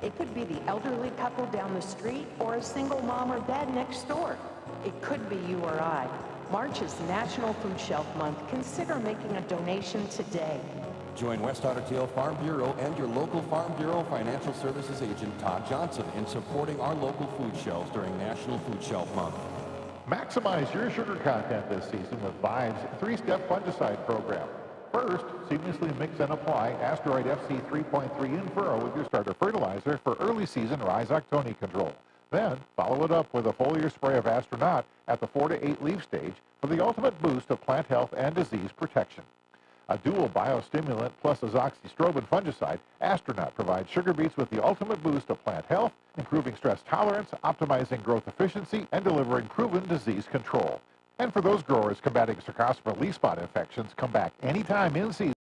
It could be the elderly couple down the street or a single mom or dad next door. It could be you or I. March is National Food Shelf Month. Consider making a donation today. Join West Otter Tail Farm Bureau and your local Farm Bureau Financial Services agent, Todd Johnson, in supporting our local food shelves during National Food Shelf Month. Maximize your sugar content this season with Vive's three-step fungicide program. First, seamlessly mix and apply Asteroid FC 3.3 in furrow with your starter fertilizer for early season rhizoctone control. Then, follow it up with a foliar spray of Astronaut at the 4 to 8 leaf stage for the ultimate boost of plant health and disease protection. A dual biostimulant plus azoxystrobin fungicide, Astronaut provides sugar beets with the ultimate boost of plant health, improving stress tolerance, optimizing growth efficiency, and delivering proven disease control. And for those growers combating Cercospora leaf spot infections, come back anytime in season.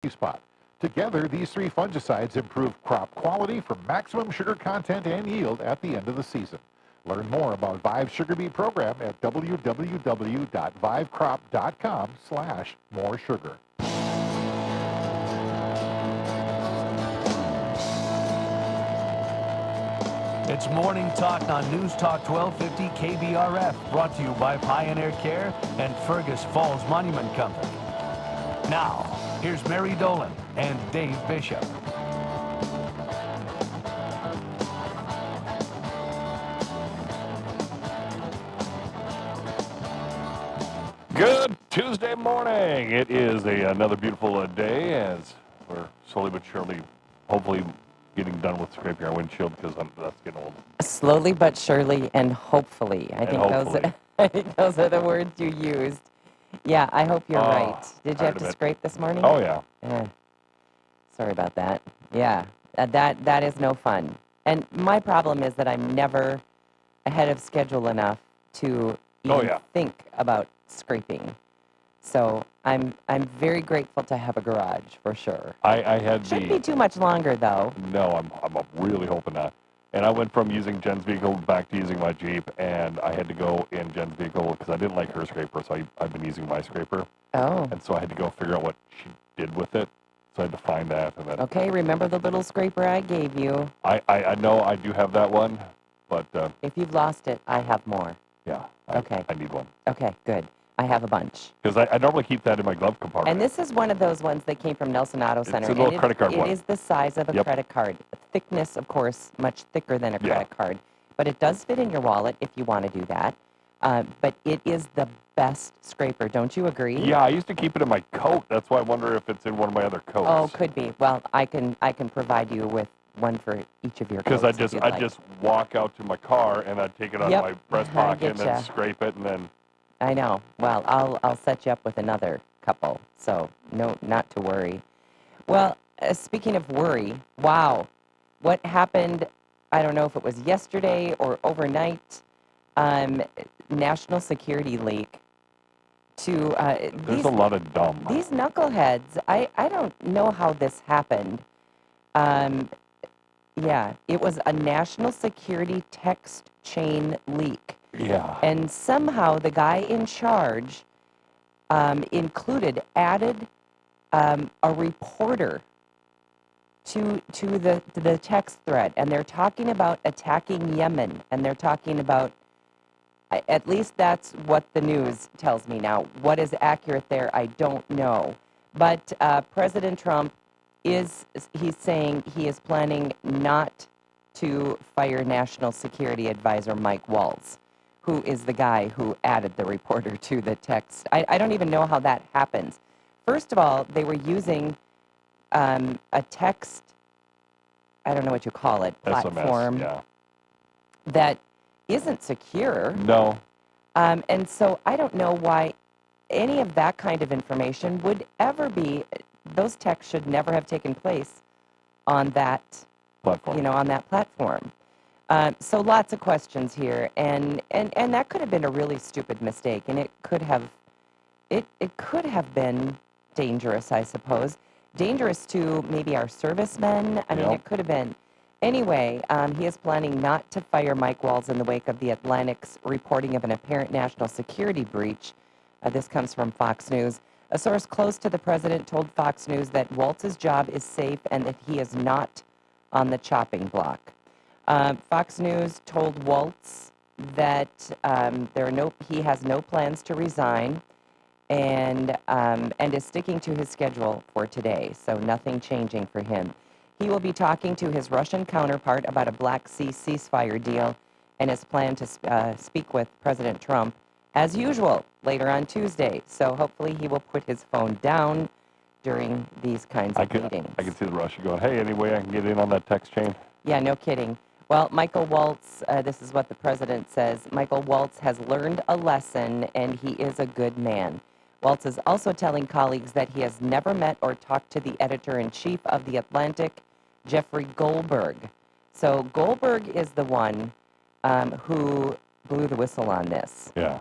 Spot. Together, these three fungicides improve crop quality for maximum sugar content and yield at the end of the season. Learn more about Vive's Sugar Beet program at www.vivecrop.com/moresugar. It's Morning Talk on News Talk 1250 KBRF, brought to you by Pioneer Care and Fergus Falls Monument Company. Now, here's Mary Dolan and Dave Bishop. Good Tuesday morning. It is another beautiful day as we're slowly but surely, hopefully, getting done with scraping our windshield because that's getting old. Slowly but surely and hopefully. I think those are the words you used. Yeah, I hope you're right. Did you have to scrape this morning? Oh, yeah. Sorry about that. Yeah, that is no fun. And my problem is that I'm never ahead of schedule enough to even think about scraping. So I'm very grateful to have a garage for sure. I had Shouldn't be too much longer though. No, I'm really hoping not. And I went from using Jen's vehicle back to using my Jeep, and I had to go in Jen's vehicle because I didn't like her scraper, so I've been using my scraper. Oh. And so I had to go figure out what she did with it. So I had to find that. And then, okay, remember the little scraper I gave you? I know I do have that one, but... if you've lost it, I have more. Yeah. Okay. I need one. Okay, good. I have a bunch. Because I normally keep that in my glove compartment. And this is one of those ones that came from Nelson Auto Center. It's a little credit card one. It is the size of a credit card. Thickness, of course, much thicker than a credit card. But it does fit in your wallet if you want to do that. But it is the best scraper. Don't you agree? Yeah, I used to keep it in my coat. That's why I wonder if it's in one of my other coats. Oh, could be. Well, I can provide you with one for each of your coats. Because I just walk out to my car and I'd take it out of my breast pocket and then scrape it and then... I know. Well, I'll set you up with another couple, so no, not to worry. Well, speaking of worry, wow, what happened? I don't know if it was yesterday or overnight. National security leak to there's a lot of dumb. These knuckleheads. I don't know how this happened. Yeah, it was a national security text chain leak. Yeah. And somehow the guy in charge added a reporter to the text thread. And they're talking about attacking Yemen. And they're talking about, at least that's what the news tells me now. What is accurate there, I don't know. But President Trump he's saying he is planning not to fire National Security Advisor Mike Waltz, who is the guy who added the reporter to the text. I don't even know how that happens. First of all, they were using a text, I don't know what you call it, platform that isn't secure. No. And so I don't know why any of that kind of information would ever be, those texts should never have taken place on that platform. On that platform. So lots of questions here, and that could have been a really stupid mistake, and it could have been dangerous, I suppose. Dangerous to maybe our servicemen. I mean, it could have been. Anyway, he is planning not to fire Mike Waltz in the wake of the Atlantic's reporting of an apparent national security breach. This comes from Fox News. A source close to the president told Fox News that Waltz's job is safe and that he is not on the chopping block. Fox News told Waltz that he has no plans to resign and is sticking to his schedule for today, so nothing changing for him. He will be talking to his Russian counterpart about a Black Sea ceasefire deal and is planned to speak with President Trump, as usual, later on Tuesday. So hopefully he will put his phone down during these kinds of meetings. I can see the Russian going, hey, any way I can get in on that text chain? Yeah, no kidding. Well, Michael Waltz, this is what the president says. Michael Waltz has learned a lesson, and he is a good man. Waltz is also telling colleagues that he has never met or talked to the editor-in-chief of The Atlantic, Jeffrey Goldberg. So Goldberg is the one who blew the whistle on this. Yeah.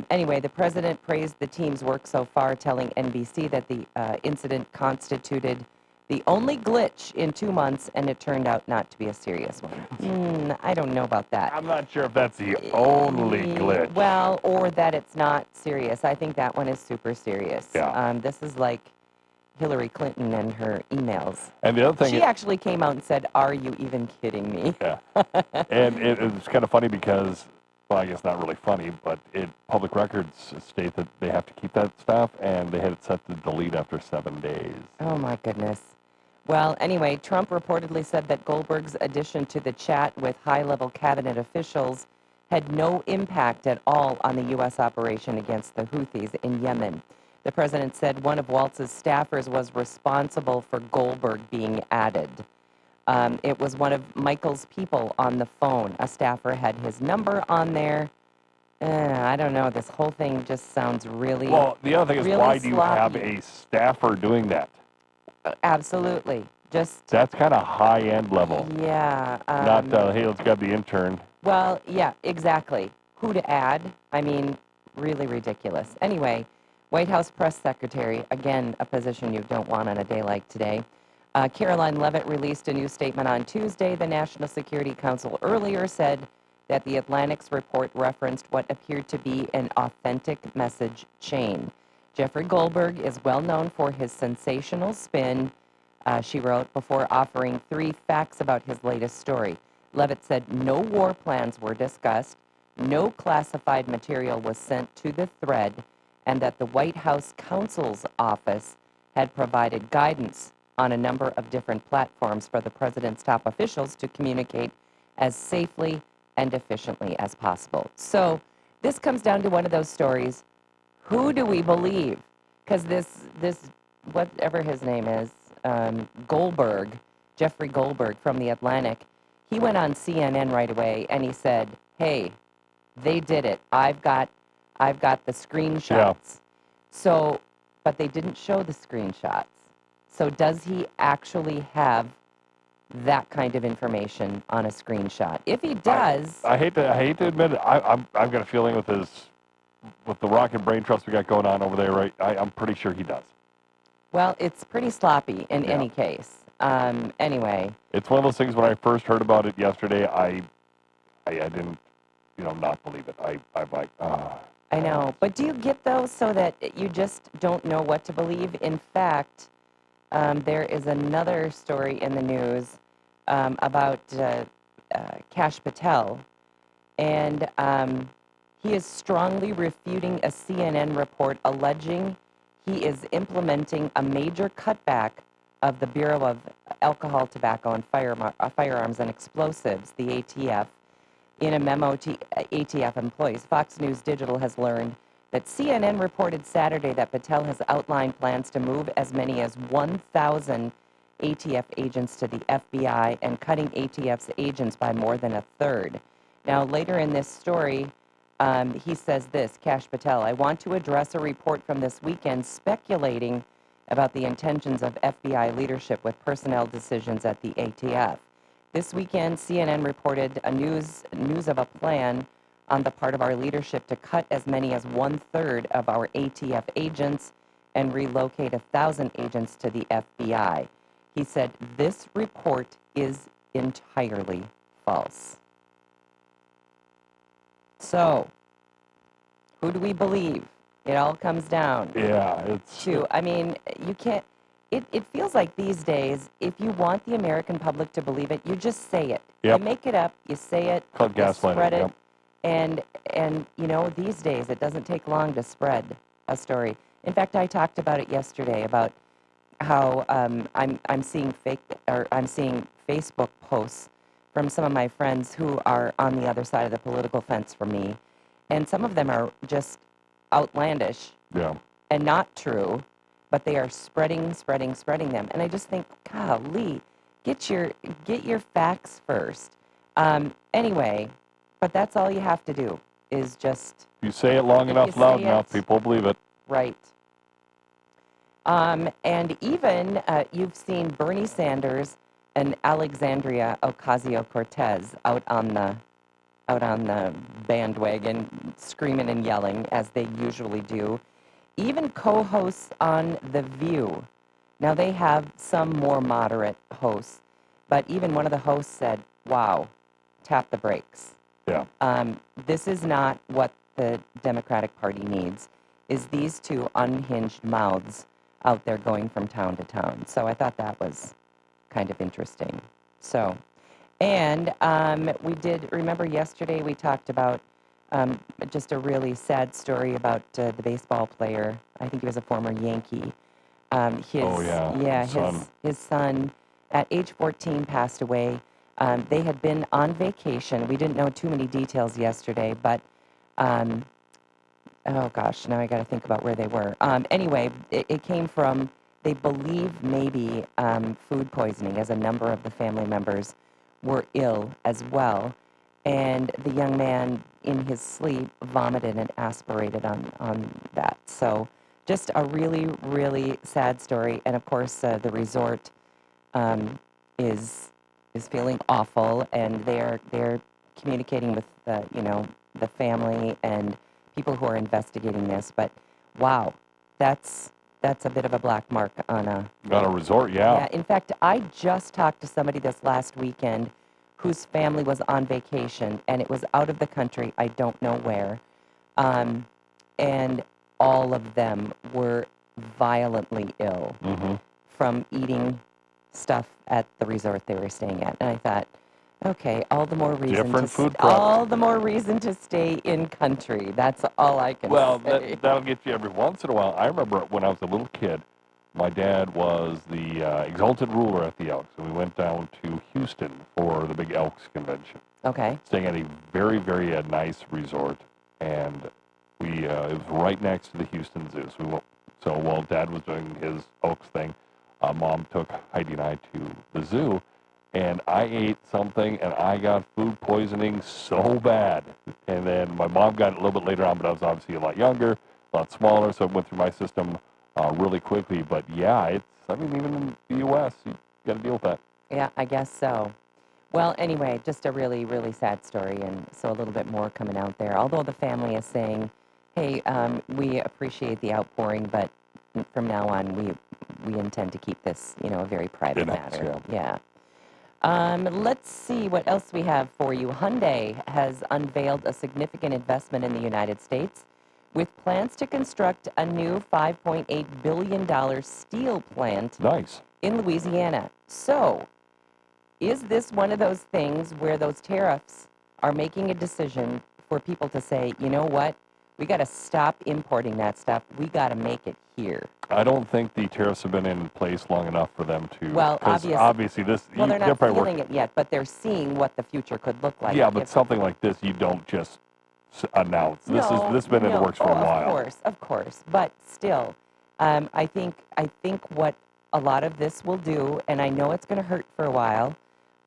Anyway, the president praised the team's work so far, telling NBC that the incident constituted the only glitch in 2 months, and it turned out not to be a serious one. I don't know about that. I'm not sure if that's the only glitch. Well, or that it's not serious. I think that one is super serious. Yeah. This is like Hillary Clinton and her emails. And the other thing, she actually came out and said, "Are you even kidding me?" Yeah. And it's kind of funny because, well, I guess not really funny, but public records state that they have to keep that stuff, and they had it set to delete after 7 days. Oh, my goodness. Well, anyway, Trump reportedly said that Goldberg's addition to the chat with high-level cabinet officials had no impact at all on the U.S. operation against the Houthis in Yemen. The president said one of Waltz's staffers was responsible for Goldberg being added. It was one of Michael's people on the phone. A staffer had his number on there. I don't know. This whole thing just sounds really Well, the other thing is, really why do you have sloppy. a staffer doing that? Absolutely. Just, That's kind of high-end level. yeah. Not, hey, let's grab the intern. Well, yeah, exactly. Who to add? I mean, really ridiculous. Anyway, White House press secretary, again, a position you don't want on a day like today. Caroline Leavitt released a new statement on Tuesday. The National Security Council earlier said that the Atlantic's report referenced what appeared to be an authentic message chain. Jeffrey Goldberg is well known for his sensational spin, she wrote, before offering 3 facts about his latest story. Leavitt said no war plans were discussed, no classified material was sent to the thread, and that the White House counsel's office had provided guidance on a number of different platforms for the president's top officials to communicate as safely and efficiently as possible. So this comes down to one of those stories. Who do we believe? Because this whatever his name is, Goldberg, Jeffrey Goldberg from The Atlantic, he went on CNN right away and he said, "Hey, they did it. I've got the screenshots." Yeah. So, but they didn't show the screenshots. So does he actually have that kind of information on a screenshot? If he does, I hate to admit it. I've got a feeling with the rocket brain trust we got going on over there, right? I'm pretty sure he does. well, it's pretty sloppy in Yeah. any case. Anyway, It's one of those things. When I first heard about it yesterday, I didn't, not believe it. I'm like, I know. But do you get those so that you just don't know what to believe? In fact, there is another story in the news about Kash Patel, and he is strongly refuting a CNN report alleging he is implementing a major cutback of the Bureau of Alcohol, Tobacco, and Firearms and Explosives, the ATF, in a memo to ATF employees. Fox News Digital has learned that CNN reported Saturday that Patel has outlined plans to move as many as 1,000 ATF agents to the FBI and cutting ATF's agents by more than a third. Now, later in this story, he says this, Kash Patel, "I want to address a report from this weekend speculating about the intentions of FBI leadership with personnel decisions at the ATF. This weekend, CNN reported news of a plan on the part of our leadership to cut as many as 1/3 of our ATF agents and relocate 1,000 agents to the FBI. He said, "This report is entirely false. So, who do we believe? It all comes down Yeah, it's to, I mean, you can't, it feels like these days, if you want the American public to believe it, you just say it. Yep. You make it up, you say it, called you gaslighting. spread it, Yep. and you know, these days it doesn't take long to spread a story. In fact, I talked about it yesterday about how I'm seeing I'm seeing Facebook posts from some of my friends who are on the other side of the political fence from me, and some of them are just outlandish Yeah. and not true, but they are spreading them. And I just think, golly, get your facts first. Anyway, but that's all you have to do is just If you say it long If enough, you loud say enough, it- people believe it. right. And even you've seen Bernie Sanders and Alexandria Ocasio-Cortez out on the bandwagon, screaming and yelling as they usually do. Even co-hosts on The View. Now they have some more moderate hosts, but even one of the hosts said, "Wow, tap the brakes." Yeah. This is not what the Democratic Party needs. Is these two unhinged mouths out there going from town to town. So I thought that was kind of interesting. So, and we did, remember yesterday we talked about just a really sad story about the baseball player. I think he was a former Yankee. His son at age 14 passed away. They had been on vacation. We didn't know too many details yesterday, but oh gosh, now I got to think about where they were. Anyway, it came from, they believe maybe food poisoning, as a number of the family members were ill as well. And the young man in his sleep vomited and aspirated on that. So just a really, really sad story. And of course, the resort is feeling awful, and they're communicating with the family and people who are investigating this. But wow, that's a bit of a black mark on a resort. Yeah. In fact, I just talked to somebody this last weekend whose family was on vacation, and it was out of the country. I don't know where, and all of them were violently ill from eating stuff at the resort they were staying at. And I thought, okay, all the more reason to stay in country. That's all I can say. That'll get you every once in a while. I remember when I was a little kid, my dad was the exalted ruler at the Elks, and we went down to Houston for the big Elks convention. Okay. Staying at a very, very nice resort, and it was right next to the Houston Zoo. So while Dad was doing his Elks thing, Mom took Heidi and I to the zoo, and I ate something, and I got food poisoning so bad. And then my mom got it a little bit later on, but I was obviously a lot younger, a lot smaller, so it went through my system really quickly. But yeah, even in the U.S., you got to deal with that. Yeah, I guess so. Well, anyway, just a really, really sad story, and so a little bit more coming out there. Although the family is saying, hey, we appreciate the outpouring, but from now on, we intend to keep this, a very private matter. Yeah. Let's see what else we have for you. Hyundai has unveiled a significant investment in the United States with plans to construct a new $5.8 billion steel plant in Louisiana. So, is this one of those things where those tariffs are making a decision for people to say, you know what, we got to stop importing that stuff. We got to make it here. I don't think the tariffs have been in place long enough for them to. Well, obviously this. Well, they're not feeling it yet, but they're seeing what the future could look like. Yeah, but something like this, you don't just announce. This has been in the works for a while. Of course, but still, I think what a lot of this will do, and I know it's going to hurt for a while,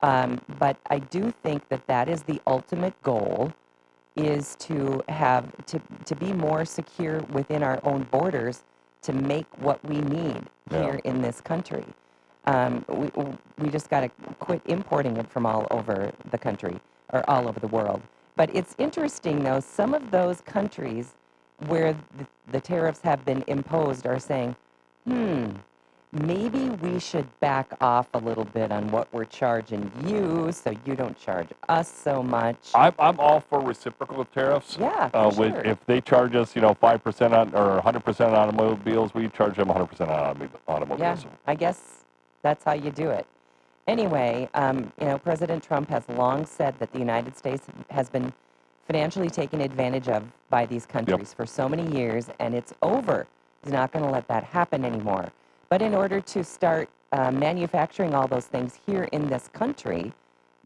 but I do think that is the ultimate goal, is to have to be more secure within our own borders, to make what we need here in this country. We just got to quit importing it from all over the country, or all over the world. But it's interesting, though, some of those countries where the tariffs have been imposed are saying, maybe we should back off a little bit on what we're charging you so you don't charge us so much. I'm all for reciprocal tariffs. Yeah, for sure. If they charge us, 5% on or 100% on automobiles, we charge them 100% on automobiles. Yeah, I guess that's how you do it. Anyway, President Trump has long said that the United States has been financially taken advantage of by these countries for so many years, and it's over. He's not going to let that happen anymore. But in order to start manufacturing all those things here in this country,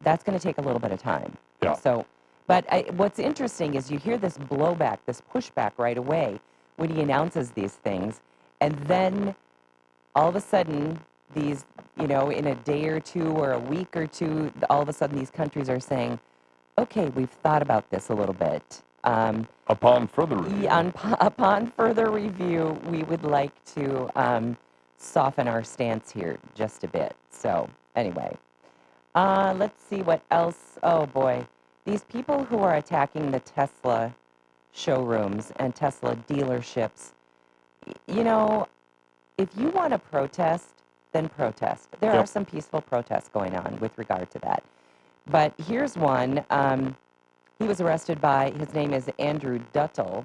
that's going to take a little bit of time. Yeah. So, but what's interesting is you hear this blowback, this pushback right away when he announces these things, and then all of a sudden, these, in a day or two or a week or two, all of a sudden these countries are saying, okay, we've thought about this a little bit. Upon further review. Upon further review, we would like to soften our stance here just a bit. So anyway, let's see what else. Oh boy, these people who are attacking the Tesla showrooms and Tesla dealerships, if you want to protest, then protest. There are some peaceful protests going on with regard to that. But here's one. He was arrested by, his name is Andrew Duttle,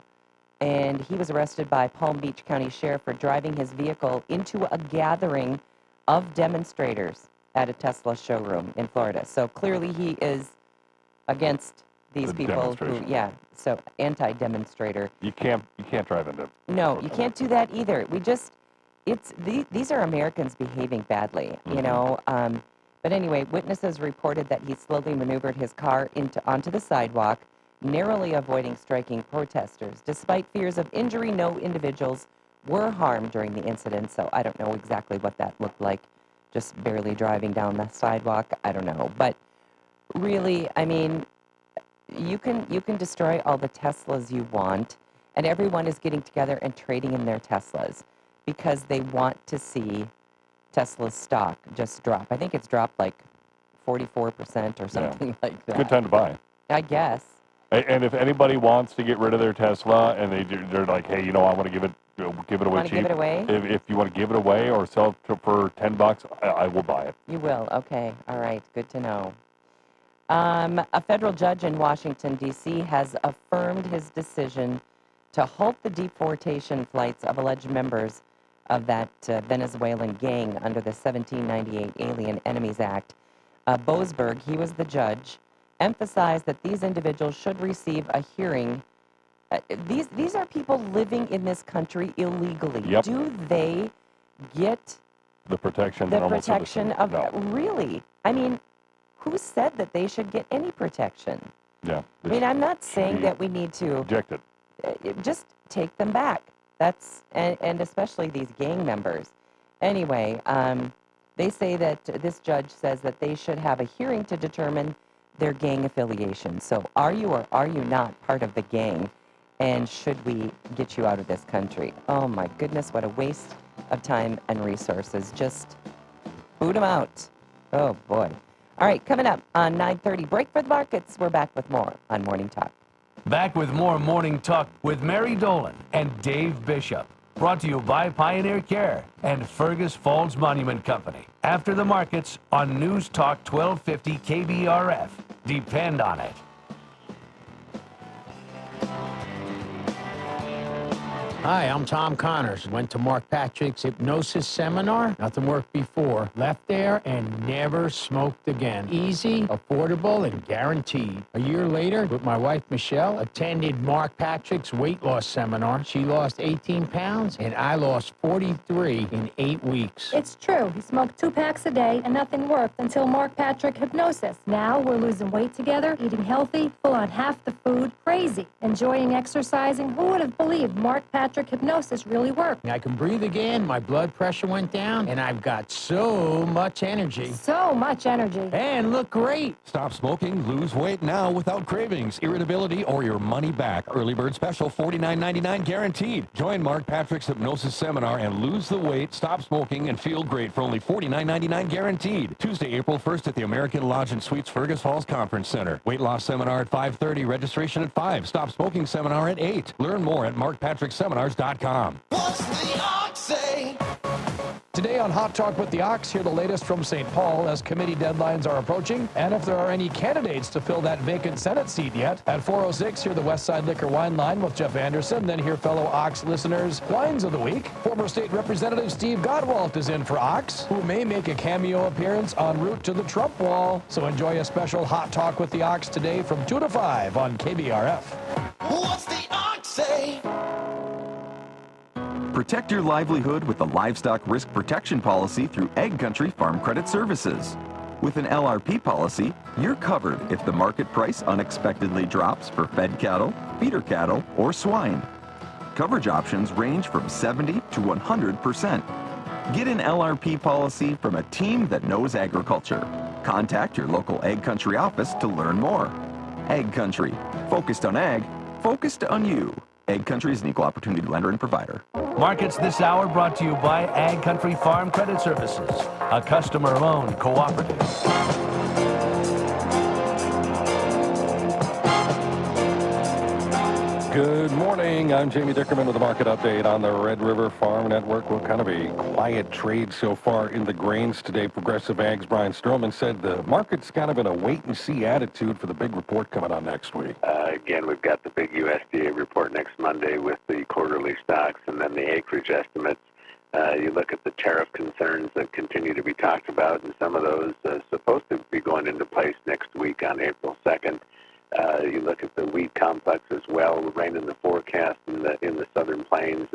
and he was arrested by Palm Beach County Sheriff for driving his vehicle into a gathering of demonstrators at a Tesla showroom in Florida. So clearly he is against these people who, so anti-demonstrator. You can't drive into. No, you can't do that either. These are Americans behaving badly, But anyway, witnesses reported that he slowly maneuvered his car onto the sidewalk, narrowly avoiding striking protesters. Despite fears of injury, no individuals were harmed during the incident, so I don't know exactly what that looked like, just barely driving down the sidewalk. I don't know. But really, I mean, you can destroy all the Teslas you want, and everyone is getting together and trading in their Teslas because they want to see Tesla's stock just drop. I think it's dropped like 44% or something like that. Good time to buy. I guess. And if anybody wants to get rid of their Tesla and they're like, hey, I want to give it away cheap. Give it away? If you want to give it away or sell it for $10, I will buy it. You will. Okay. All right. Good to know. A federal judge in Washington, D.C. has affirmed his decision to halt the deportation flights of alleged members of that Venezuelan gang under the 1798 Alien Enemies Act. Boasberg, he was the judge, emphasized that these individuals should receive a hearing. These are people living in this country illegally. Yep. Do they get the protection? Really? I mean, who said that they should get any protection? Yeah. I mean, I'm not saying that we need to reject it. Just take them back. And especially these gang members. Anyway, they say that this judge says that they should have a hearing to determine their gang affiliation. So are you or are you not part of the gang? And should we get you out of this country? Oh my goodness, what a waste of time and resources. Just boot them out. Oh boy. All right, coming up on 9:30, break for the markets. We're back with more on Morning Talk. Back with more Morning Talk with Mary Dolan and Dave Bishop. Brought to you by Pioneer Care and Fergus Falls Monument Company. After the markets on News Talk 1250 KBRF. Depend on it. Hi, I'm Tom Connors. Went to Mark Patrick's hypnosis seminar. Nothing worked before. Left there and never smoked again. Easy, affordable, and guaranteed. A year later, with my wife Michelle, attended Mark Patrick's weight loss seminar. She lost 18 pounds, and I lost 43 in 8 weeks. It's true. He smoked 2 packs a day, and nothing worked until Mark Patrick hypnosis. Now we're losing weight together, eating healthy, full on half the food, crazy, enjoying exercising. Who would have believed Mark Patrick hypnosis really worked? I can breathe again, my blood pressure went down, and I've got so much energy. So much energy. And look great. Stop smoking, lose weight now without cravings, irritability, or your money back. Early bird special, $49.99 guaranteed. Join Mark Patrick's hypnosis seminar and lose the weight, stop smoking, and feel great for only $49.99 guaranteed. Tuesday, April 1st at the American Lodge and Suites Fergus Falls Conference Center. Weight loss seminar at 5:30, registration at 5. Stop smoking seminar at 8. Learn more at markpatricksseminars.com. What's the odds say? say. Today on Hot Talk with the Ox, hear the latest from St. Paul as committee deadlines are approaching, and if there are any candidates to fill that vacant Senate seat yet. At 4:06, hear the Westside Liquor Wine Line with Jeff Anderson, then hear fellow Ox listeners' Wines of the Week. Former State Representative Steve Godwalt is in for Ox, who may make a cameo appearance en route to the Trump wall. So enjoy a special Hot Talk with the Ox today from 2 to 5 on KBRF. What's the ox say? Protect your livelihood with the Livestock Risk Protection Policy through Ag Country Farm Credit Services. With an LRP policy, you're covered if the market price unexpectedly drops for fed cattle, feeder cattle, or swine. Coverage options range from 70 to 100%. Get an LRP policy from a team that knows agriculture. Contact your local Ag Country office to learn more. Ag Country, focused on ag, focused on you. Ag Country is an equal opportunity lender and provider. Markets this hour brought to you by Ag Country Farm Credit Services, a customer-owned cooperative. Good morning. I'm Jamie Dickerman with the market update on the Red River Farm Network. Well, kind of a quiet trade so far in the grains today. Progressive Ag's Brian Stroman said the market's kind of in a wait-and-see attitude for the big report coming on next week. Again, we've got the big USDA report next Monday with the quarterly stocks and then the acreage estimates. You look at the tariff concerns that continue to be talked about, and some of those supposed to be going into place next week on April 2nd. You look at the wheat complex as well. Rain in the forecast in the southern plains,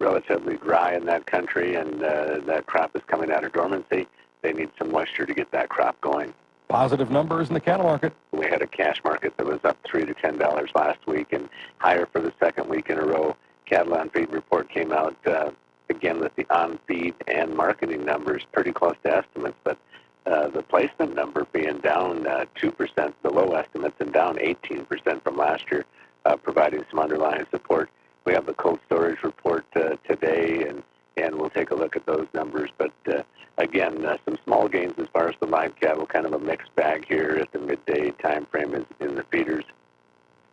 relatively dry in that country, and that crop is coming out of dormancy. They need some moisture to get that crop going. Positive numbers in the cattle market. We had a cash market that was up $3 to $10 last week and higher for the second week in a row. Cattle on feed report came out again with the on feed and marketing numbers pretty close to estimates, but the placement number being down 2% below estimates and down 18% from last year, providing some underlying support. We have the cold storage report today, and we'll take a look at those numbers. But again, some small gains as far as the live cattle, kind of a mixed bag here at the midday time frame in the feeders.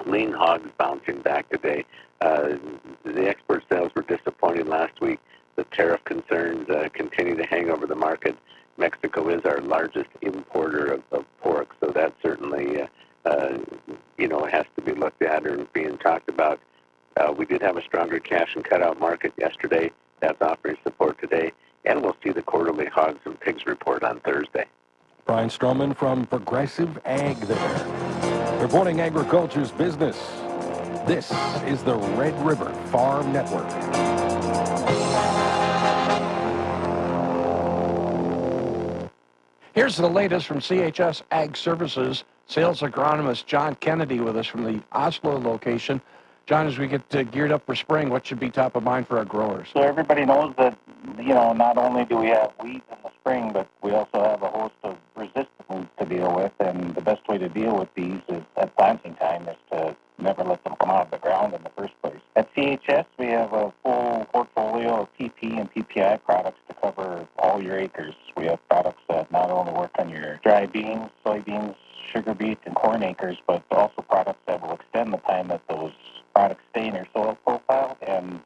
Lean hogs bouncing back today. The export sales were disappointing last week. The tariff concerns continue to hang over the market. Mexico is our largest importer of pork, so that certainly, has to be looked at or being talked about. We did have a stronger cash and cutout market yesterday. That's offering support today, and we'll see the quarterly hogs and pigs report on Thursday. Brian Stroman from Progressive Ag there, reporting agriculture's business. This is the Red River Farm Network. Here's the latest from CHS Ag Services. Sales agronomist John Kennedy with us from the Oslo location. John, as we get geared up for spring, what should be top of mind for our growers? So everybody knows that, not only do we have weeds in the spring, but we also have a host of resistant weeds to deal with, and the best way to deal with these is at planting time is to never let them come out of the ground in the first place. At CHS, we have a full portfolio of PP and PPI products to cover all your acres. We have products that not only work on your dry beans, soybeans, sugar beet, and corn acres, but also products that will extend the time that those products stay in your soil profile and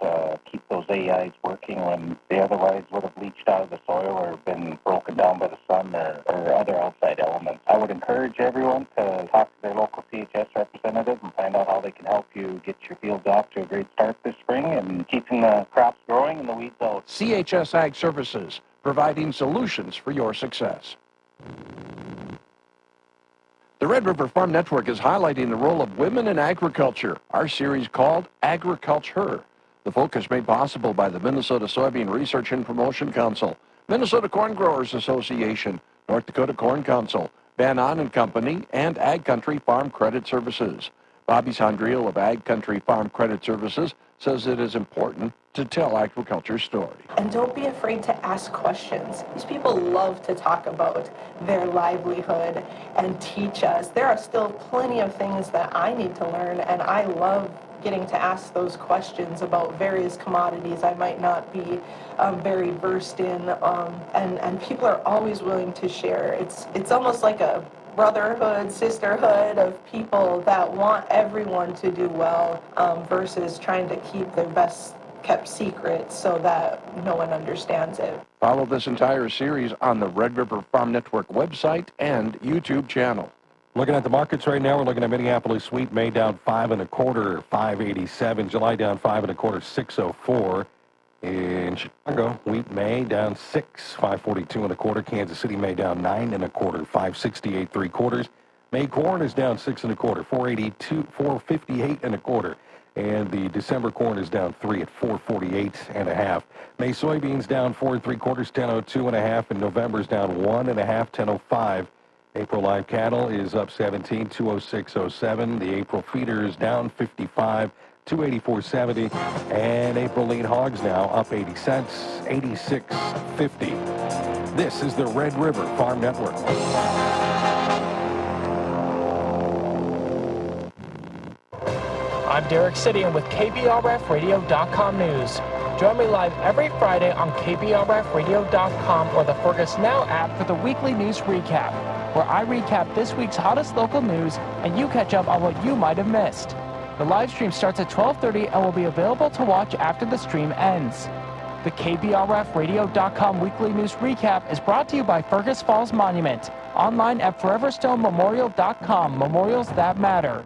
keep those AIs working when they otherwise would have leached out of the soil or been broken down by the sun or other outside elements. I would encourage everyone to talk to their local CHS representative and find out how they can help you get your fields off to a great start this spring and keeping the crops growing and the weeds out. CHS Ag Services, providing solutions for your success. The Red River Farm Network is highlighting the role of women in agriculture. Our series called Agriculture. The focus made possible by the Minnesota Soybean Research and Promotion Council, Minnesota Corn Growers Association, North Dakota Corn Council, Van On and Company, and Ag Country Farm Credit Services. Bobby Sondriel of Ag Country Farm Credit Services says it is important to tell agriculture's story. And don't be afraid to ask questions. These people love to talk about their livelihood and teach us. There are still plenty of things that I need to learn, and I love getting to ask those questions about various commodities I might not be very versed in, and people are always willing to share. It's almost like a brotherhood, sisterhood of people that want everyone to do well versus trying to keep their best kept secret so that no one understands it. Follow this entire series on the Red River Farm Network website and YouTube channel. Looking at the markets right now, we're looking at Minneapolis wheat, May down 5 1/4, 587. July down 5 1/4, 604. In Chicago, wheat May down 6, 542 1/4. Kansas City May down 9 1/4, 568 3/4. May corn is down 6 1/4, 482, 458 1/4. And the December corn is down 3 at 448 1/2. May soybeans down 4 3/4, 1002 1/2. And November's down 1 1/2, 1005. April live cattle is up 17, 206.07. The April feeder is down 55, 284.70. And April lean hogs now up 80 cents, 86.50. This is the Red River Farm Network. I'm Derek Sidian with KBRFradio.com News. Join me live every Friday on KBRFradio.com or the Fergus Now app for the weekly news recap, where I recap this week's hottest local news and you catch up on what you might have missed. The live stream starts at 12:30 and will be available to watch after the stream ends. The KBRFradio.com weekly news recap is brought to you by Fergus Falls Monument, online at foreverstonememorial.com, memorials that matter.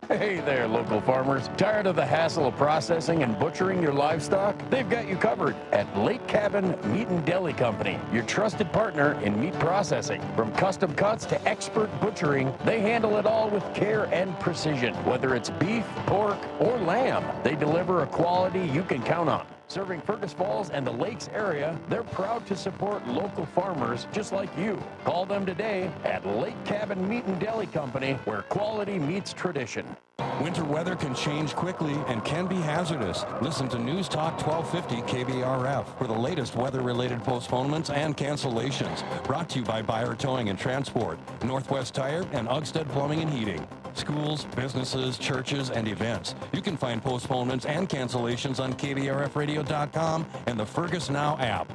Hey there, local farmers. Tired of the hassle of processing and butchering your livestock? They've got you covered at Lake Cabin Meat and Deli Company, your trusted partner in meat processing. From custom cuts to expert butchering, they handle it all with care and precision. Whether it's beef, pork, or lamb, they deliver a quality you can count on. Serving Fergus Falls and the Lakes area, they're proud to support local farmers just like you. Call them today at Lake Cabin Meat and Deli Company, where quality meets tradition. Winter weather can change quickly and can be hazardous. Listen to News Talk 1250 KBRF for the latest weather-related postponements and cancellations. Brought to you by Buyer Towing and Transport, Northwest Tire, and Ugstead Plumbing and Heating. Schools, businesses, churches, and events. You can find postponements and cancellations on KBRFradio.com and the Fergus Now app.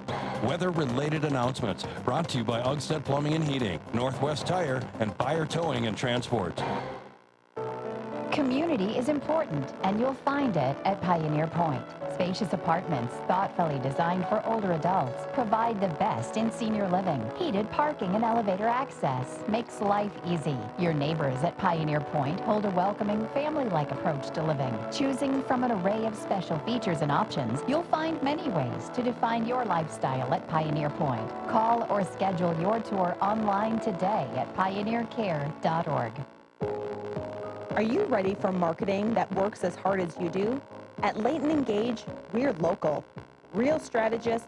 Weather-related announcements brought to you by Ugstead Plumbing and Heating, Northwest Tire, and Buyer Towing and Transport. Community is important, and you'll find it at Pioneer Point. Spacious apartments, thoughtfully designed for older adults, provide the best in senior living. Heated parking and elevator access makes life easy. Your neighbors at Pioneer Point hold a welcoming, family-like approach to living. Choosing from an array of special features and options, you'll find many ways to define your lifestyle at Pioneer Point. Call or schedule your tour online today at pioneercare.org. Are you ready for marketing that works as hard as you do? At Leighton & Gage, we're local. Real strategists,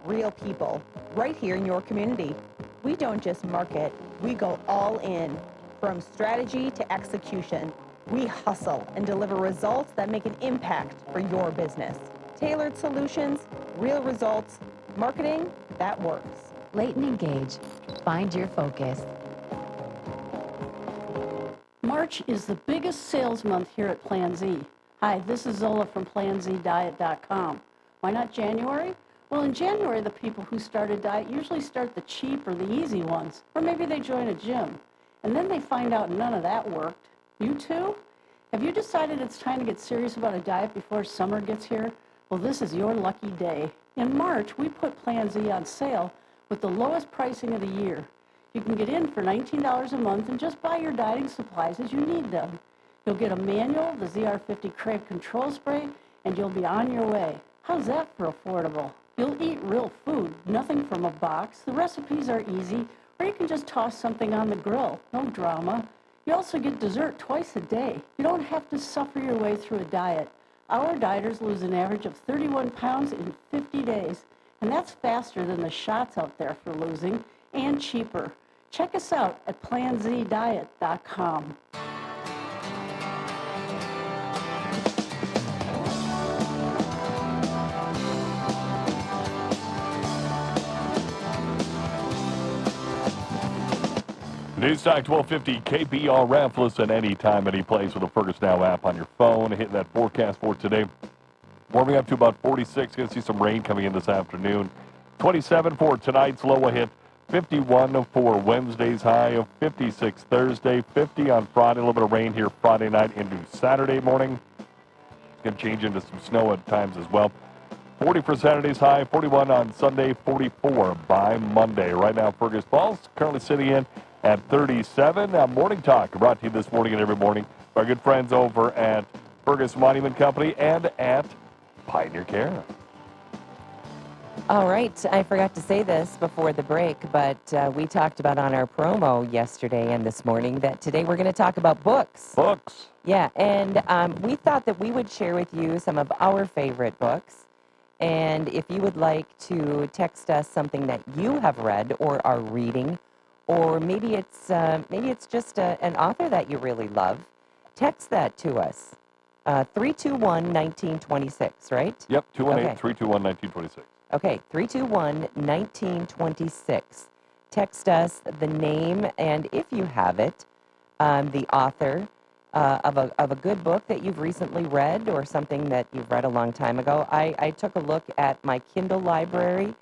real people, right here in your community. We don't just market, we go all in. From strategy to execution, we hustle and deliver results that make an impact for your business. Tailored solutions, real results, marketing that works. Leighton & Gage, find your focus. March is the biggest sales month here at Plan Z. Hi, this is Zola from PlanZDiet.com. Why not January? Well, in January, the people who start a diet usually start the cheap or the easy ones, or maybe they join a gym. And then they find out none of that worked. You too? Have you decided it's time to get serious about a diet before summer gets here? Well, this is your lucky day. In March, we put Plan Z on sale with the lowest pricing of the year. You can get in for $19 a month and just buy your dieting supplies as you need them. You'll get a manual, the ZR50 Crank Control Spray, and you'll be on your way. How's that for affordable? You'll eat real food, nothing from a box. The recipes are easy, or you can just toss something on the grill. No drama. You also get dessert twice a day. You don't have to suffer your way through a diet. Our dieters lose an average of 31 pounds in 50 days, and that's faster than the shots out there for losing, and cheaper. Check us out at PlanZDiet.com. News Talk 1250 KBRF. Listen anytime, any place with the Fergus Now app on your phone. Hitting that forecast for today. Warming up to about 46. Going to see some rain coming in this afternoon. 27 for tonight's low a hit. 51 for Wednesday's high of 56 Thursday. 50 on Friday. A little bit of rain here Friday night into Saturday morning. Going to change into some snow at times as well. 40 for Saturday's high, 41 on Sunday, 44 by Monday. Right now, Fergus Falls currently sitting in at 37. Morning Talk brought to you this morning and every morning by our good friends over at Fergus Monument Company and at Pioneer Care. All right, I forgot to say this before the break, but we talked about on our promo yesterday and this morning that today we're going to talk about books. Books. Yeah, and we thought that we would share with you some of our favorite books. And if you would like to text us something that you have read or are reading, or maybe it's just an author that you really love, text that to us. 321-1926, right? Yep, 218-321-1926. Okay, 321-1926. Text us the name and, if you have it, the author of a good book that you've recently read or something that you've read a long time ago. I took a look at my Kindle library,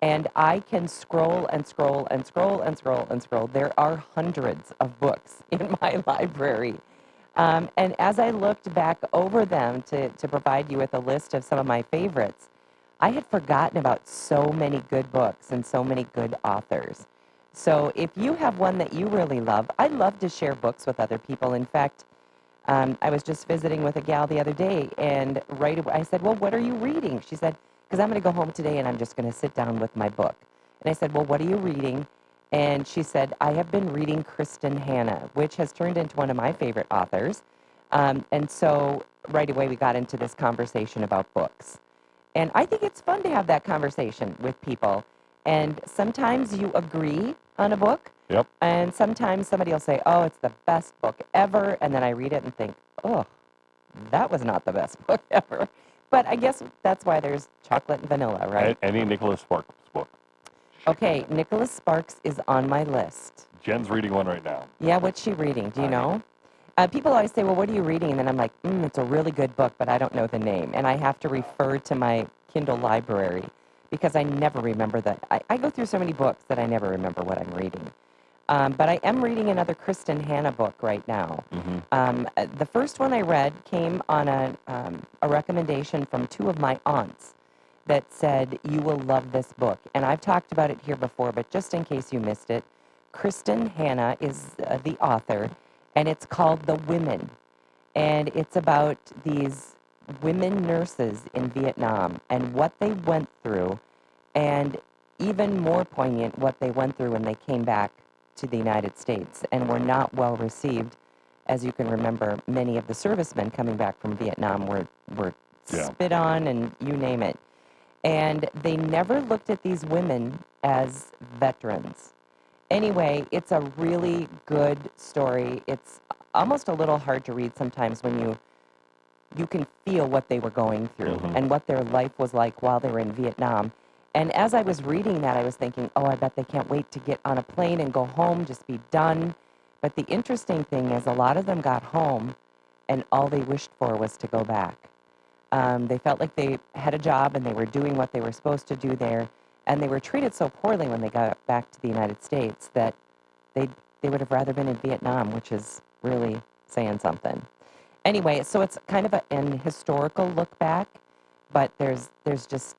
and I can scroll and scroll and scroll and scroll and scroll. There are hundreds of books in my library. And as I looked back over them to provide you with a list of some of my favorites, I had forgotten about so many good books and so many good authors. So if you have one that you really love, I love to share books with other people. In fact, I was just visiting with a gal the other day, and right away I said, well, what are you reading? She said, because I'm going to go home today and I'm just going to sit down with my book. And I said, well, what are you reading? And she said, I have been reading Kristen Hanna, which has turned into one of my favorite authors. And so right away we got into this conversation about books. And I think it's fun to have that conversation with people. And sometimes you agree on a book. Yep. And sometimes somebody will say, oh, it's the best book ever. And then I read it and think, oh, that was not the best book ever. But I guess that's why there's chocolate and vanilla, right? Any Nicholas Sparks book. Okay, Nicholas Sparks is on my list. Jen's reading one right now. Yeah, what's she reading? Do you know? People always say, well, what are you reading? And then I'm like, it's a really good book, but I don't know the name. And I have to refer to my Kindle library because I never remember that. I go through so many books that I never remember what I'm reading. But I am reading another Kristen Hanna book right now. The first one I read came on a recommendation from two of my aunts that said, you will love this book. And I've talked about it here before, but just in case you missed it, Kristen Hanna is the author, and it's called The Women. And it's about these women nurses in Vietnam and what they went through, and even more poignant, what they went through when they came back to the United States and were not well received. As you can remember, many of the servicemen coming back from Vietnam were spit on and you name it. And they never looked at these women as veterans. Anyway, it's a really good story. It's almost a little hard to read sometimes when you can feel what they were going through and what their life was like while they were in Vietnam. And as I was reading that, I was thinking, oh, I bet they can't wait to get on a plane and go home, just be done. But the interesting thing is a lot of them got home and all they wished for was to go back. They felt like they had a job and they were doing what they were supposed to do there. And they were treated so poorly when they got back to the United States that they would have rather been in Vietnam, which is really saying something. Anyway, so it's kind of an historical look back, but there's just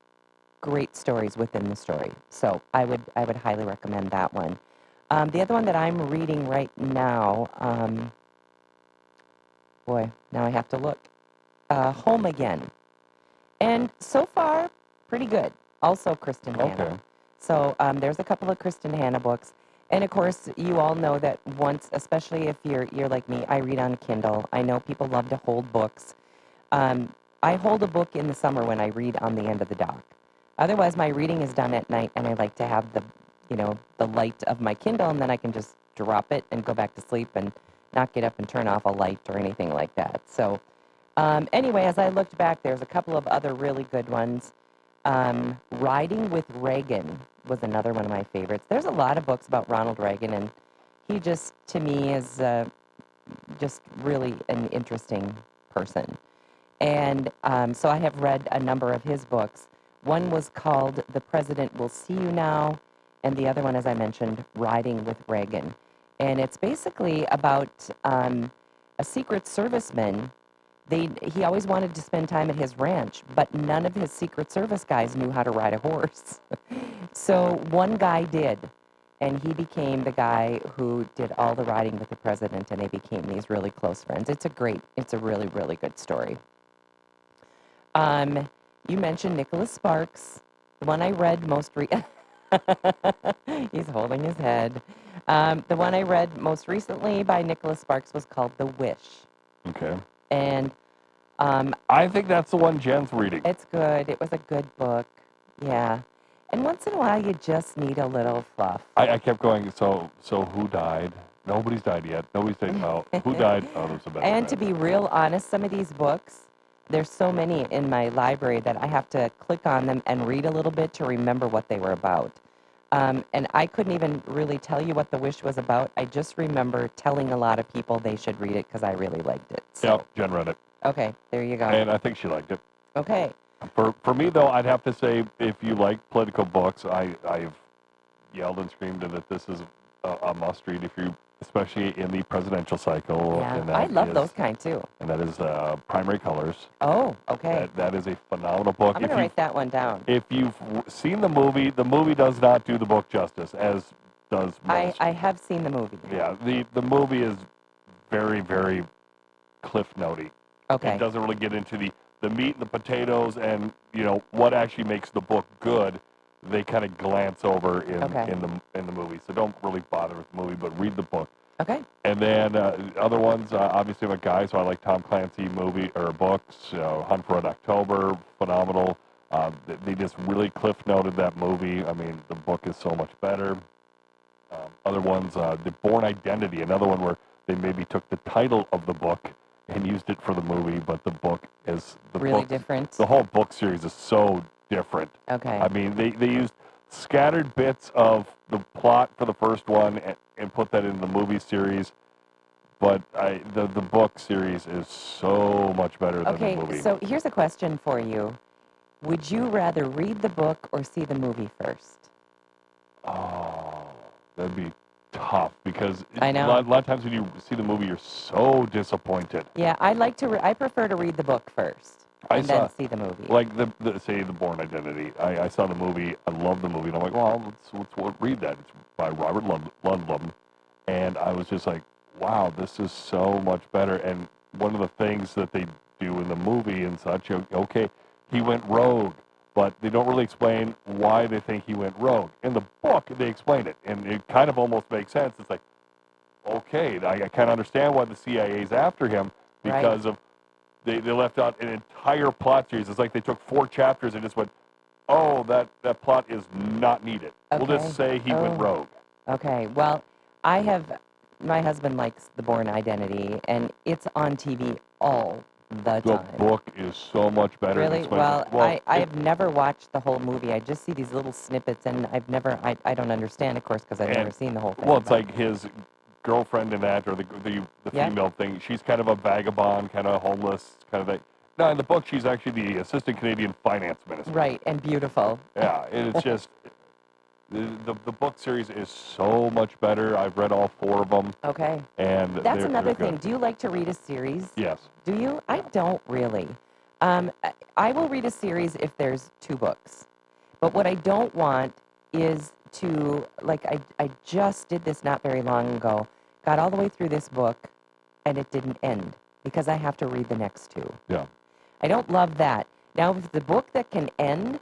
great stories within the story. So I would highly recommend that one. The other one that I'm reading right now, boy, now I have to look. Home Again. And so far, pretty good. Also Kristen Hanna. So there's a couple of Kristen Hanna books. And of course, you all know that once, especially if you're like me, I read on Kindle. I know people love to hold books. I hold a book in the summer when I read on the end of the dock. Otherwise, my reading is done at night, and I like to have the light of my Kindle, and then I can just drop it and go back to sleep and not get up and turn off a light or anything like that. So anyway, as I looked back, there's a couple of other really good ones. Riding with Reagan was another one of my favorites. There's a lot of books about Ronald Reagan, and he just, to me, is just really an interesting person. And so I have read a number of his books. One was called The President Will See You Now, and the other one, as I mentioned, Riding with Reagan. And it's basically about a Secret Serviceman He always wanted to spend time at his ranch, but none of his Secret Service guys knew how to ride a horse. So one guy did, and he became the guy who did all the riding with the president, and they became these really close friends. It's a really, really good story. You mentioned Nicholas Sparks. The one I read most he's holding his head. The one I read most recently by Nicholas Sparks was called The Wish. Okay. And I think that's the one Jen's reading. it's good. It was a good book. Yeah. And once in a while, you just need a little fluff. I kept going, so who died? Nobody's died yet. Nobody's died. Oh, who died? Oh, there's a better And to be real honest, some of these books, there's so many in my library that I have to click on them and read a little bit to remember what they were about. And I couldn't even really tell you what The Wish was about. I just remember telling a lot of people they should read it because I really liked it. So, Yeah, Jen read it. okay, there you go. And I think she liked it. Okay. For me, though, I'd have to say, if you like political books, I've yelled and screamed that this is a must-read, especially in the presidential cycle. Yeah, And I that love is- those kind too. And that is Primary Colors. Oh, okay. That is a phenomenal book. I'm going to write that one down. If you've seen the movie does not do the book justice, as does most. I have seen the movie. Yeah, the movie is very, very Cliff Note-y. Okay. It doesn't really get into the meat and the potatoes and, what actually makes the book good. They kind of glance over in the movie. So don't really bother with the movie, but read the book. Okay. And then other ones, obviously I'm a guy, so I like Tom Clancy books. Hunt for Red October, phenomenal. They just really Cliff Noted that movie. I mean, the book is so much better. Other ones, The Bourne Identity, another one where they maybe took the title of the book and used it for the movie, but the book is Really different? The whole book series is so different. Okay. I mean, they used scattered bits of the plot for the first one and put that in the movie series, but the book series is so much better than the movie. Okay, so here's a question for you. Would you rather read the book or see the movie first? Oh, that'd be tough because I know. A lot of times when you see the movie, you're so disappointed. Yeah, I prefer to read the book first and then see the movie. Like say the Bourne Identity. I saw the movie. I love the movie, and I'm like, well, let's read that. It's by Robert Ludlum, and I was just like, wow, this is so much better. And one of the things that they do in the movie and such, okay, he went rogue, but they don't really explain why they think he went rogue. In the book, they explain it, and it kind of almost makes sense. It's like, okay, I kind of understand why the CIA is after him because of they left out an entire plot series. It's like they took 4 chapters and just went, oh, that plot is not needed. Okay. We'll just say he went rogue. Okay, well, my husband likes The Bourne Identity, and it's on TV all the The time. book is so much better. Really? Well, I have never watched the whole movie. I just see these little snippets, and I don't understand, of course, because I've never seen the whole thing. Well, it's like his girlfriend in that, or the Yeah. female thing. She's kind of a vagabond, kind of homeless, kind of thing. No, in the book, she's actually the assistant Canadian finance minister. Right, and beautiful. Yeah, it's just the book series is so much better. I've read all 4 of them. Okay. And That's another they're thing. good. Do you like to read a series? Yes. Do you? I don't really. I will read a series if there's 2 books. But what I don't want is to, like, I just did this not very long ago, got all the way through this book, and it didn't end because I have to read the next 2. Yeah. I don't love that. Now, if the book that can end,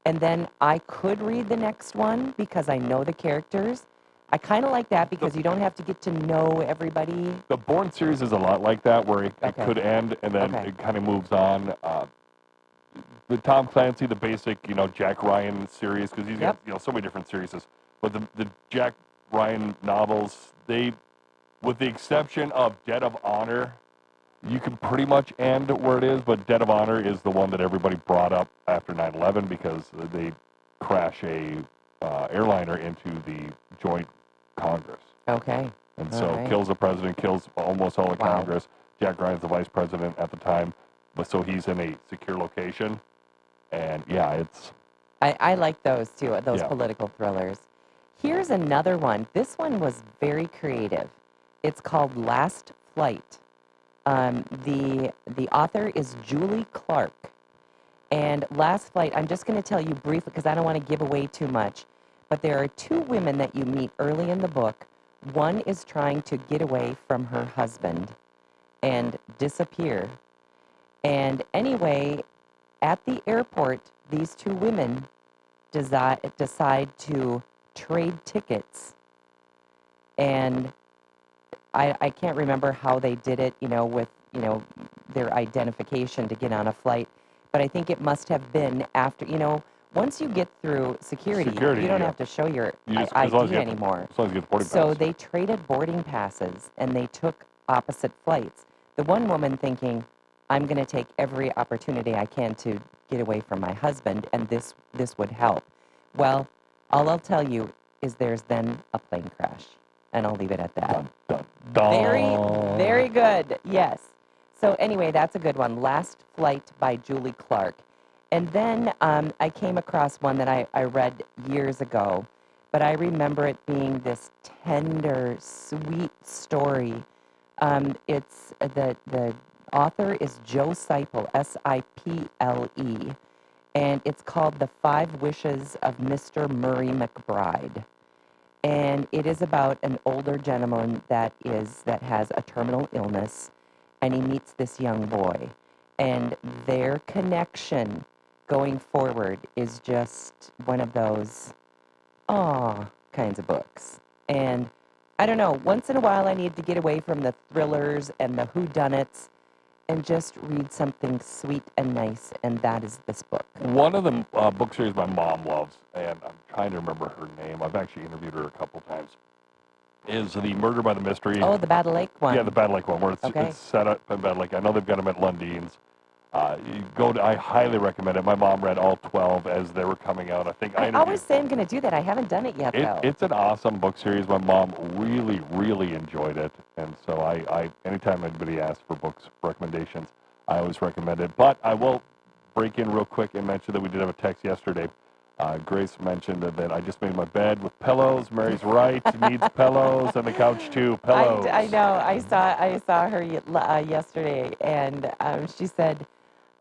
and then I could read the next one because I know the characters, I kind of like that because you don't have to get to know everybody. The Bourne series is a lot like that, where it could end and then it kind of moves on. The Tom Clancy, the basic, Jack Ryan series, because he's got so many different series. But the Jack Ryan novels, with the exception of Debt of Honor, you can pretty much end where it is. But Debt of Honor is the one that everybody brought up after 9/11 because they crash a airliner into the joint Congress. Okay. And so kills the president, kills almost all of Congress. Jack Ryan's the vice president at the time, but so he's in a secure location. And yeah, it's... I like those too, those Yeah. political thrillers. Here's another one. This one was very creative. It's called Last Flight. The author is Julie Clark. And Last Flight, I'm just going to tell you briefly because I don't want to give away too much, but there are two women that you meet early in the book. One is trying to get away from her husband and disappear. And anyway, at the airport, these two women decide to trade tickets. And I can't remember how they did it, with, their identification to get on a flight. But I think it must have been after, once you get through security you don't have to show your ID anymore. As long as you get the boarding So pass. they traded boarding passes and they took opposite flights. The one woman thinking, I'm going to take every opportunity I can to get away from my husband, and this would help. Well, all I'll tell you is there's then a plane crash, and I'll leave it at that. Very, very good. Yes. So anyway, that's a good one. Last Flight by Julie Clark. And then I came across one that I read years ago, but I remember it being this tender, sweet story. It's the author is Joe Siple, S-I-P-L-E, and it's called The 5 Wishes of Mr. Murray McBride. And it is about an older gentleman that has a terminal illness, and he meets this young boy. And their connection going forward is just one of those kinds of books. And I don't know, once in a while I need to get away from the thrillers and the whodunits and just read something sweet and nice, and that is this book. One of the book series my mom loves, and I'm trying to remember her name. I've actually interviewed her a couple times. Is the Murder by the Mystery. Oh, the Battle Lake one. Yeah, the Battle Lake one, where it's Okay. set up in Battle Lake. I know they've got them at Lundine's. I highly recommend it. My mom read all 12 as they were coming out. I always say I'm going to do that. I haven't done it yet, though. It's an awesome book series. My mom really, really enjoyed it. And so I anytime anybody asks for books recommendations, I always recommend it. But I will break in real quick and mention that we did have a text yesterday. Grace mentioned that I just made my bed with pillows. Mary's right. Needs pillows, and the couch too. Pillows. I know. I saw her yesterday, and she said,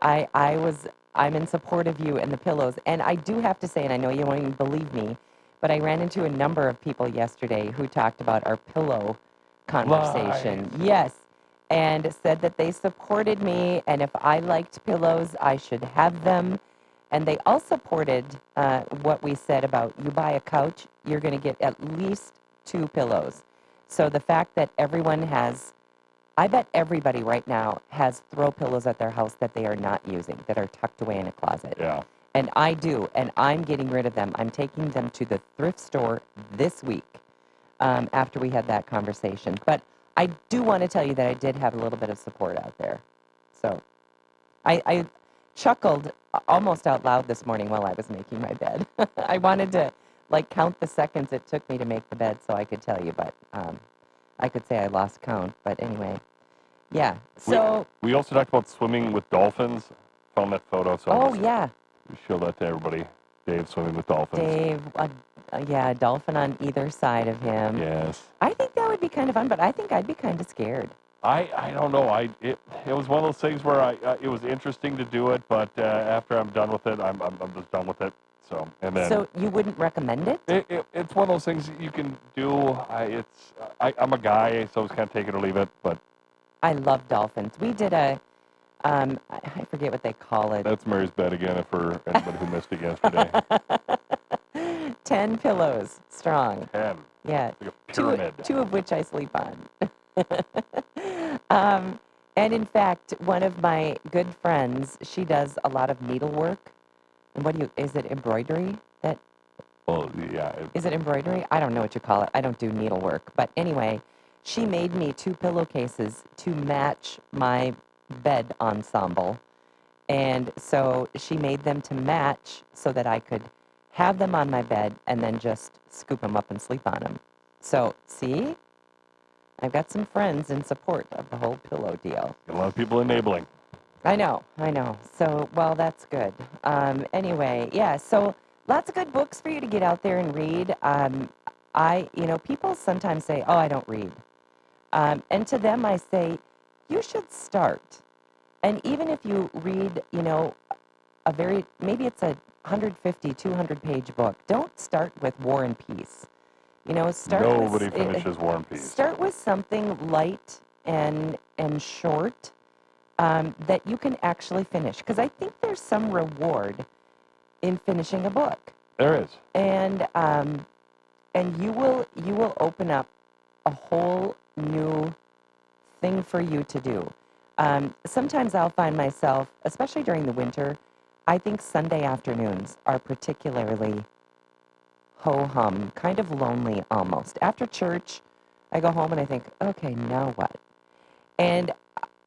I'm in support of you and the pillows. And I do have to say, and I know you won't even believe me, but I ran into a number of people yesterday who talked about our pillow conversation. Lies. Yes. And said that they supported me, and if I liked pillows, I should have them. And they all supported what we said about you buy a couch, you're going to get at least 2 pillows. So the fact that everyone has, I bet everybody right now has throw pillows at their house that they are not using, that are tucked away in a closet. Yeah. And I do, and I'm getting rid of them. I'm taking them to the thrift store this week after we had that conversation. But I do want to tell you that I did have a little bit of support out there. So I chuckled almost out loud this morning while I was making my bed. I wanted to count the seconds it took me to make the bed so I could tell you, but I could say I lost count. But anyway, yeah. So we also talked about swimming with dolphins. Found that photo. So yeah. We show that to everybody. Dave swimming with dolphins. Dave, a dolphin on either side of him. Yes. I think that would be kind of fun, but I think I'd be kind of scared. I don't know. It was one of those things where it was interesting to do it, but after I'm done with it, I'm just done with it. So So you wouldn't recommend it? It's one of those things you can do. I'm a guy, so it's kind of take it or leave it. But I love dolphins. We did I forget what they call it. That's Mary's bed again for anybody who missed it yesterday. 10 pillows strong. 10. Yeah. Like a pyramid. Two of which I sleep on. And in fact, one of my good friends, she does a lot of needlework. And is it embroidery? Well, yeah. Is it embroidery? I don't know what you call it. I don't do needlework. But anyway, she made me 2 pillowcases to match my bed ensemble. And so she made them to match so that I could have them on my bed and then just scoop them up and sleep on them. So, see? I've got some friends in support of the whole pillow deal. A lot of people enabling. I know. So, well, that's good. Anyway, yeah, so lots of good books for you to get out there and read. People sometimes say, oh, I don't read. And to them I say, you should start. And even if you read, you know, maybe it's a 150, 200-page book, don't start with War and Peace. You know, Nobody finishes War and Peace. Start with something light and short that you can actually finish. Because I think there's some reward in finishing a book. There is. And you will open up a whole new thing for you to do. Sometimes I'll find myself, especially during the winter, I think Sunday afternoons are particularly ho-hum, kind of lonely almost. After church, I go home and I think, okay, now what? And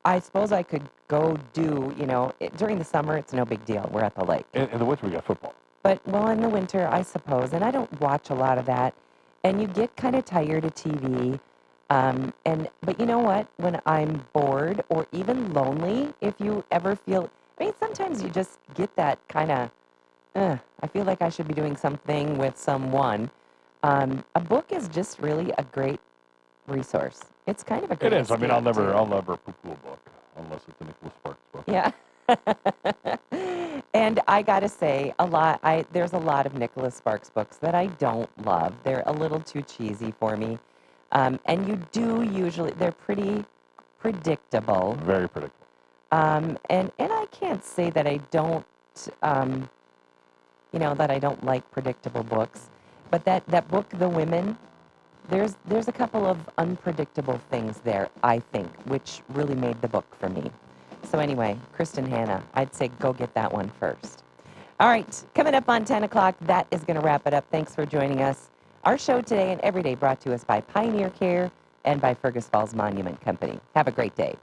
I suppose I could go do, you know, during the summer, it's no big deal. We're at the lake. In the winter, we got football. But, well, in the winter, I suppose, and I don't watch a lot of that, and you get kind of tired of TV. But you know what? When I'm bored or even lonely, if you ever feel, I mean, sometimes you just get that kind of, I feel like I should be doing something with someone. A book is just really a great resource. It's kind of a great It is. I mean, I'll never poo-poo a book unless it's a Nicholas Sparks book. Yeah. And I gotta say, there's a lot of Nicholas Sparks books that I don't love. They're a little too cheesy for me. And you do usually, they're pretty predictable. Very predictable. And I can't say that I don't, that I don't like predictable books. But that book, The Women, there's a couple of unpredictable things there, I think, which really made the book for me. So anyway, Kristen Hanna, I'd say go get that one first. All right, coming up on 10 o'clock, that is going to wrap it up. Thanks for joining us. Our show today and every day brought to us by Pioneer Care and by Fergus Falls Monument Company. Have a great day.